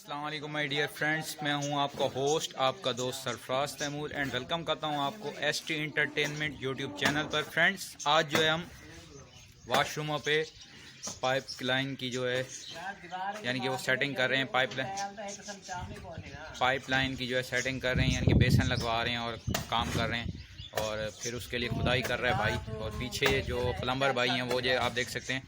अस्सलाम वालेकुम my dear friends, मैं हूं आपका होस्ट, आपका दोस्त सरफराज तैमूर एंड वेलकम करता हूं आपको एसटी इंटरटेनमेंट यूट्यूब चैनल पर। फ्रेंड्स, आज जो है हम वाशरूमों पे पाइप लाइन की जो है यानी कि वो सेटिंग कर रहे हैं। पाइप लाइन की जो है सेटिंग कर रहे हैं, यानी कि बेसन लगवा रहे हैं और काम कर रहे हैं। और फिर उसके लिए खुदाई कर रहा है भाई। और पीछे जो प्लम्बर भाई हैं वो जो आप देख सकते हैं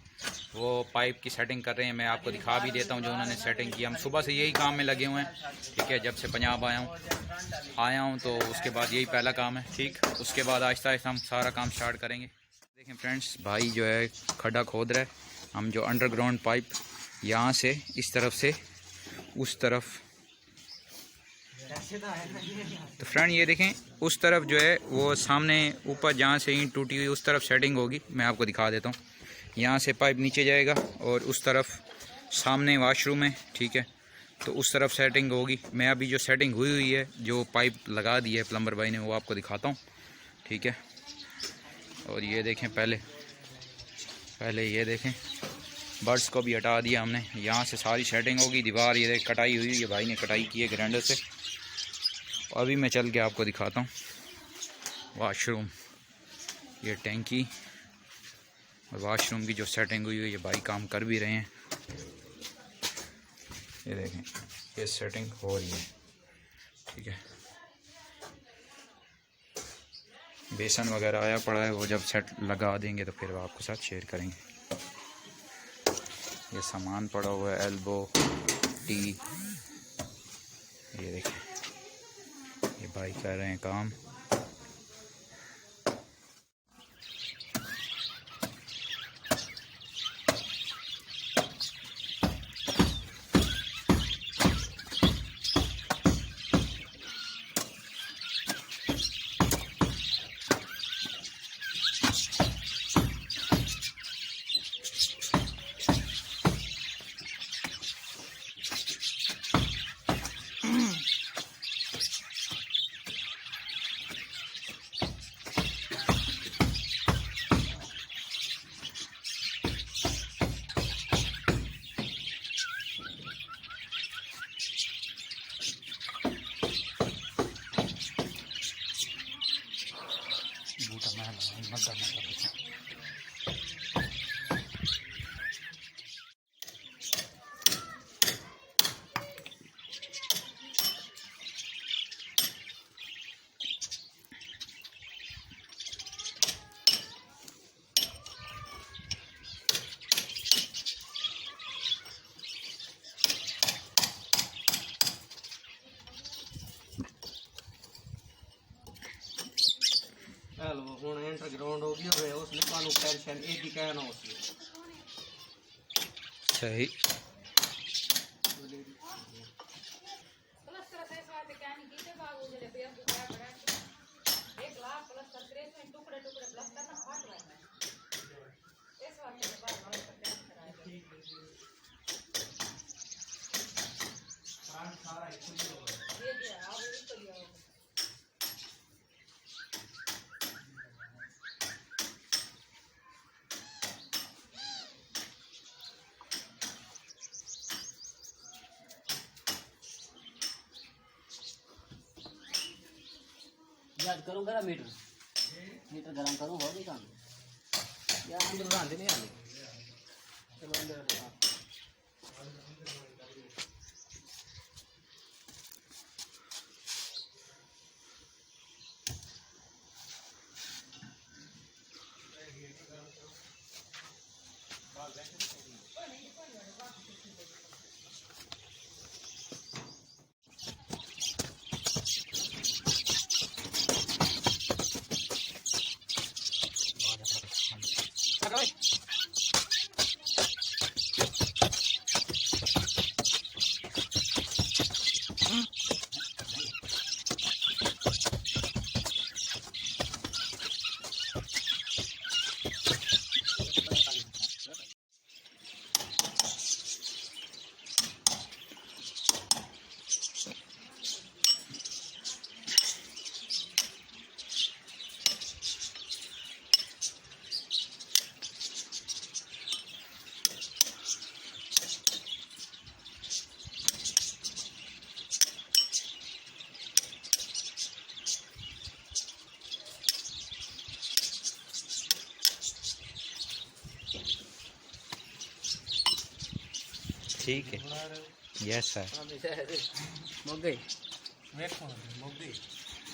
वो पाइप की सेटिंग कर रहे हैं। मैं आपको दिखा भी देता हूं जो उन्होंने सेटिंग की। हम सुबह से यही काम में लगे हुए हैं, ठीक है। जब से पंजाब आया हूं तो उसके बाद यही पहला काम है, ठीक। उसके बाद आहिस्ता आहिस्ता हम सारा काम स्टार्ट करेंगे। देखें फ्रेंड्स, भाई जो है खड्डा खोद रहा है। हम जो अंडरग्राउंड पाइप यहाँ से इस तरफ से उस तरफ, तो फ्रेंड ये देखें उस तरफ जो है वो सामने ऊपर जहाँ से ईंट टूटी हुई उस तरफ सेटिंग होगी। मैं आपको दिखा देता हूँ। यहाँ से पाइप नीचे जाएगा और उस तरफ सामने वाशरूम है, ठीक है। तो उस तरफ सेटिंग होगी। मैं अभी जो सेटिंग हुई है, जो पाइप लगा दी है प्लम्बर भाई ने, वो आपको दिखाता हूँ, ठीक है। और ये देखें, पहले ये देखें बर्ड्स को भी हटा दिया हमने। यहाँ से सारी सेटिंग होगी। दीवार ये देख कटाई हुई है, भाई ने कटाई की है ग्राइंडर से। अभी मैं चल के आपको दिखाता हूँ वाशरूम, ये टैंकी और वाशरूम की जो सेटिंग हुई है। ये भाई काम कर भी रहे हैं। ये देखें, ये सेटिंग हो रही है, ठीक है। बेसन वगैरह आया पड़ा है, वो जब सेट लगा देंगे तो फिर आपके साथ शेयर करेंगे। ये सामान पड़ा हुआ है, एल्बो, टी, ये देखें ये भाई कर रहे हैं काम। ਹੁਣ ਇੰਟਰਗਰਾਉਂਡ ਹੋ ਗਈ ਹੋਵੇ ਉਸ ਨੇ ਤੁਹਾਨੂੰ ਟੈਨਸ਼ਨ ਇਹ ਦੀ ਕਹਿਣਾ ਹੋਸੀ सही। याद करूँ गरा मीटर गरम करूँ होगी काम यार अंदर रांधे नहीं आने चलो अंदर ठीक है, यस सर। मुक गई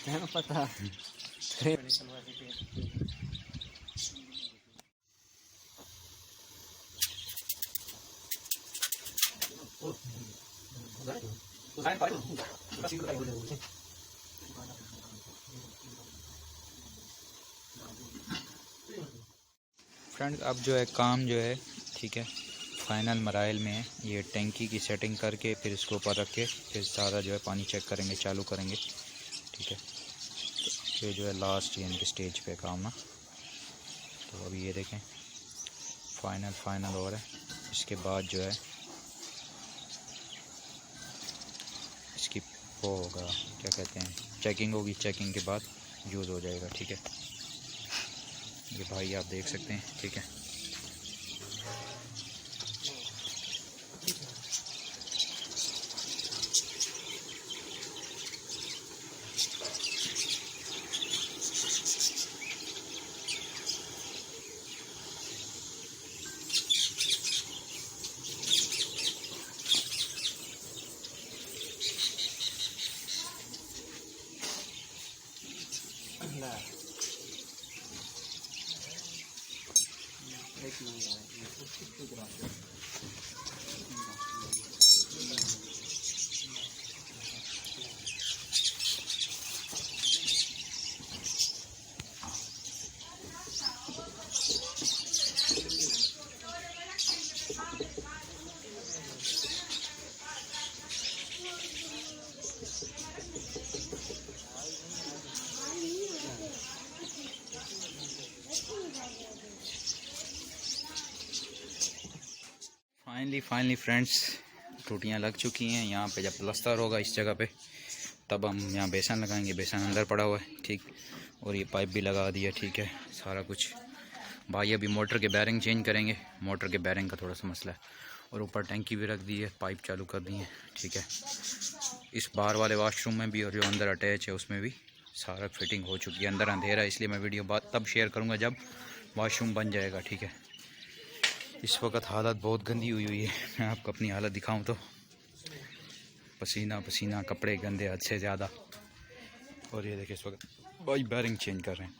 क्या पता। फ्रेंड्स अब जो है काम जो है ठीक है फाइनल मराइल में है। ये टैंकी की सेटिंग करके फिर इसको ऊपर रख के फिर सारा जो है पानी चेक करेंगे, चालू करेंगे, ठीक है। तो ये जो है लास्ट यानी कि स्टेज पे काम ना। तो अभी ये देखें फाइनल हो रहा है। इसके बाद जो है इसकी वो होगा क्या कहते हैं, चेकिंग होगी। चेकिंग के बाद यूज़ हो जाएगा, ठीक है। ये भाई आप देख सकते हैं, ठीक है। फाइनली फ्रेंड्स टूटियाँ लग चुकी हैं। यहाँ पे जब प्लास्टर होगा इस जगह पे तब हम यहाँ बेसन लगाएंगे। बेसन अंदर पड़ा हुआ है, ठीक। और ये पाइप भी लगा दिया, ठीक है। सारा कुछ भाई अभी मोटर के बैरिंग चेंज करेंगे। मोटर के बैरिंग का थोड़ा सा मसला है। और ऊपर टैंकी भी रख दी है, पाइप चालू कर दी है, ठीक है। इस बाहर वाले वाशरूम में भी और जो अंदर अटैच है उसमें भी सारा फिटिंग हो चुकी है। अंदर अंधेरा है इसलिए मैं वीडियो बाद तब शेयर करूँगा जब वाशरूम बन जाएगा, ठीक है। इस वक्त हालत बहुत गंदी हुई है। मैं आपको अपनी हालत दिखाऊं तो पसीना, कपड़े गंदे हद से ज़्यादा। और ये देखिए इस वक्त भाई बैरिंग चेंज कर रहे हैं।